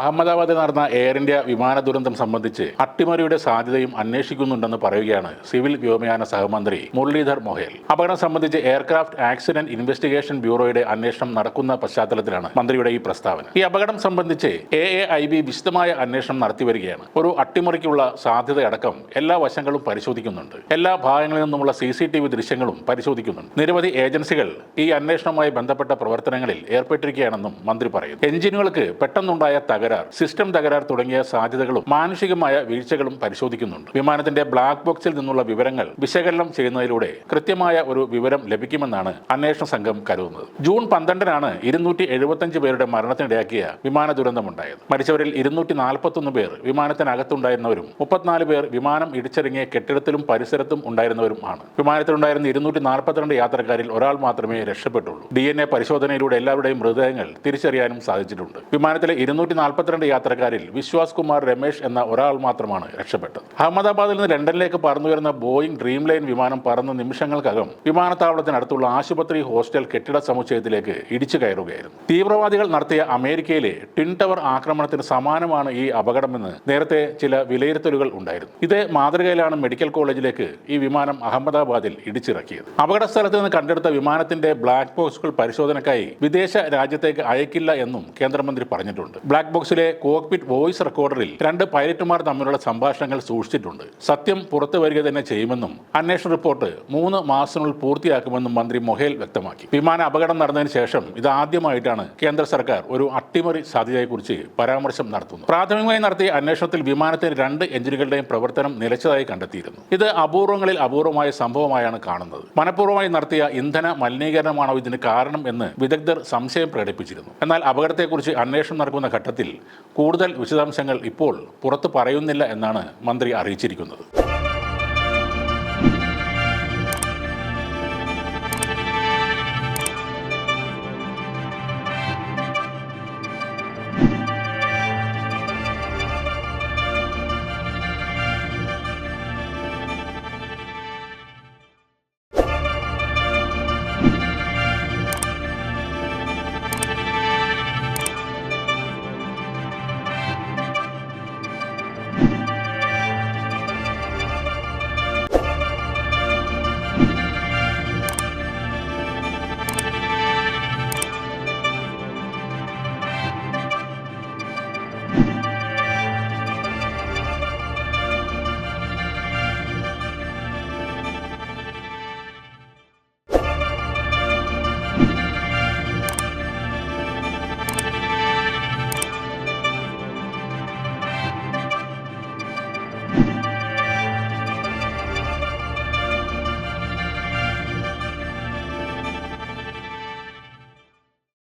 അഹമ്മദാബാദിൽ നടന്ന air India വിമാന ദുരന്തം സംബന്ധിച്ച് അട്ടിമറിയുടെ സാധ്യതയും അന്വേഷിക്കുന്നുണ്ടെന്ന് പറയുകയാണ് സിവിൽ വ്യോമയാന സഹമന്ത്രി മുരളീധർ മൊഹേൽ. അപകടം സംബന്ധിച്ച് എയർക്രാഫ്റ്റ് ആക്സിഡന്റ് ഇൻവെസ്റ്റിഗേഷൻ ബ്യൂറോയുടെ അന്വേഷണം നടക്കുന്ന പശ്ചാത്തലത്തിലാണ് മന്ത്രിയുടെ ഈ പ്രസ്താവന. ഈ അപകടം സംബന്ധിച്ച് AAIB വിശദമായ അന്വേഷണം നടത്തിവരികയാണ്. ഒരു അട്ടിമറിക്കുള്ള സാധ്യതയടക്കം എല്ലാ വശങ്ങളും പരിശോധിക്കുന്നുണ്ട്. എല്ലാ ഭാഗങ്ങളിൽ നിന്നുമുള്ള CCTV ദൃശ്യങ്ങളും പരിശോധിക്കുന്നുണ്ട്. നിരവധി ഏജൻസികൾ ഈ അന്വേഷണവുമായി ബന്ധപ്പെട്ട പ്രവർത്തനങ്ങളിൽ ഏർപ്പെട്ടിരിക്കുകയാണെന്നും മന്ത്രി പറയുന്നു. എഞ്ചിനുകൾക്ക് പെട്ടെന്നുണ്ടായ സിസ്റ്റം തകരാർ തുടങ്ങിയ സാധ്യതകളും മാനുഷികമായ വീഴ്ചകളും പരിശോധിക്കുന്നുണ്ട്. വിമാനത്തിന്റെ ബ്ലാക്ക് ബോക്സിൽ നിന്നുള്ള വിവരങ്ങൾ വിശകലനം ചെയ്യുന്നതിലൂടെ കൃത്യമായ ഒരു വിവരം ലഭിക്കുമെന്നാണ് അന്വേഷണ സംഘം കരുതുന്നത്. ജൂൺ 12-നാണ് 275 പേരുടെ മരണത്തിനിടയാക്കിയ വിമാന ദുരന്തമുണ്ടായത്. മരിച്ചവരിൽ 241 പേർ വിമാനത്തിനകത്തുണ്ടായിരുന്നവരും 34 പേർ വിമാനം ഇടിച്ചിറങ്ങിയ കെട്ടിടത്തിലും പരിസരത്തും ഉണ്ടായിരുന്നവരും ആണ്. വിമാനത്തിലുണ്ടായിരുന്ന 242 യാത്രക്കാരിൽ ഒരാൾ മാത്രമേ രക്ഷപ്പെട്ടുള്ളൂ. DNA പരിശോധനയിലൂടെ എല്ലാവരുടെയും മൃതദേഹങ്ങൾ തിരിച്ചറിയാനും സാധിച്ചിട്ടുണ്ട്. വിമാനത്തിലെ 242 യാത്രക്കാരിൽ വിശ്വാസ് കുമാർ രമേശ് എന്ന ഒരാൾ മാത്രമാണ് രക്ഷപ്പെട്ടത്. അഹമ്മദാബാദിൽ നിന്ന് ലണ്ടനിലേക്ക് പറന്നുയരുന്ന ബോയിങ് ഡ്രീം ലൈൻ വിമാനം പറന്ന നിമിഷങ്ങൾക്കകം വിമാനത്താവളത്തിനടുത്തുള്ള ആശുപത്രി ഹോസ്റ്റൽ കെട്ടിട സമുച്ചയത്തിലേക്ക് ഇടിച്ചു കയറുകയായിരുന്നു. തീവ്രവാദികൾ നടത്തിയ അമേരിക്കയിലെ ട്വിൻ ടവർ ആക്രമണത്തിന് സമാനമാണ് ഈ അപകടമെന്ന് നേരത്തെ ചില വിലയിരുത്തലുകൾ ഉണ്ടായിരുന്നു. ഇതേ മാതൃകയിലാണ് മെഡിക്കൽ കോളേജിലേക്ക് ഈ വിമാനം അഹമ്മദാബാദിൽ ഇടിച്ചിറക്കിയത്. അപകട സ്ഥലത്ത് നിന്ന് കണ്ടെടുത്ത വിമാനത്തിന്റെ ബ്ലാക്ക് ബോക്സുകൾ പരിശോധനയ്ക്കായി വിദേശ രാജ്യത്തേക്ക് അയക്കില്ല എന്നും കേന്ദ്രമന്ത്രി പറഞ്ഞിട്ടുണ്ട്. ബ്ലാക്ക് ബോക്സിലെ കോക്പിറ്റ് വോയിസ് റെക്കോർഡറിൽ 2 പൈലറ്റുമാർ തമ്മിലുള്ള സംഭാഷണങ്ങൾ സൂക്ഷിച്ചിട്ടുണ്ട്. സത്യം പുറത്തു വരിക തന്നെ ചെയ്യുമെന്നും അന്വേഷണ റിപ്പോർട്ട് 3 മാസത്തിനുള്ളിൽ പൂർത്തിയാക്കുമെന്നും മന്ത്രി മൊഹേൽ വ്യക്തമാക്കി. വിമാന അപകടം നടന്നതിന് ശേഷം ഇതാദ്യമായിട്ടാണ് കേന്ദ്ര സർക്കാർ ഒരു അട്ടിമറി സാധ്യതയെക്കുറിച്ച് പരാമർശം നടത്തുന്നത്. പ്രാഥമികമായി നടത്തിയ അന്വേഷണത്തിൽ വിമാനത്തിന് 2 എഞ്ചിനുകളുടെയും പ്രവർത്തനം നിലച്ചതായി കണ്ടെത്തിയിരുന്നു. ഇത് അപൂർവങ്ങളിൽ അപൂർവമായ സംഭവമായാണ് കാണുന്നത്. മനഃപൂർവ്വമായി നടത്തിയ ഇന്ധന മലിനീകരണമാണോ ഇതിന് കാരണം എന്ന് വിദഗ്ധർ സംശയം പ്രകടിപ്പിച്ചിരുന്നു. എന്നാൽ അപകടത്തെക്കുറിച്ച് അന്വേഷണം നടക്കുന്ന ഘട്ടത്തിൽ കൂടുതൽ വിശദാംശങ്ങൾ ഇപ്പോൾ പുറത്തു പറയുന്നില്ല എന്നാണ് മന്ത്രി അറിയിച്ചിരിക്കുന്നത്.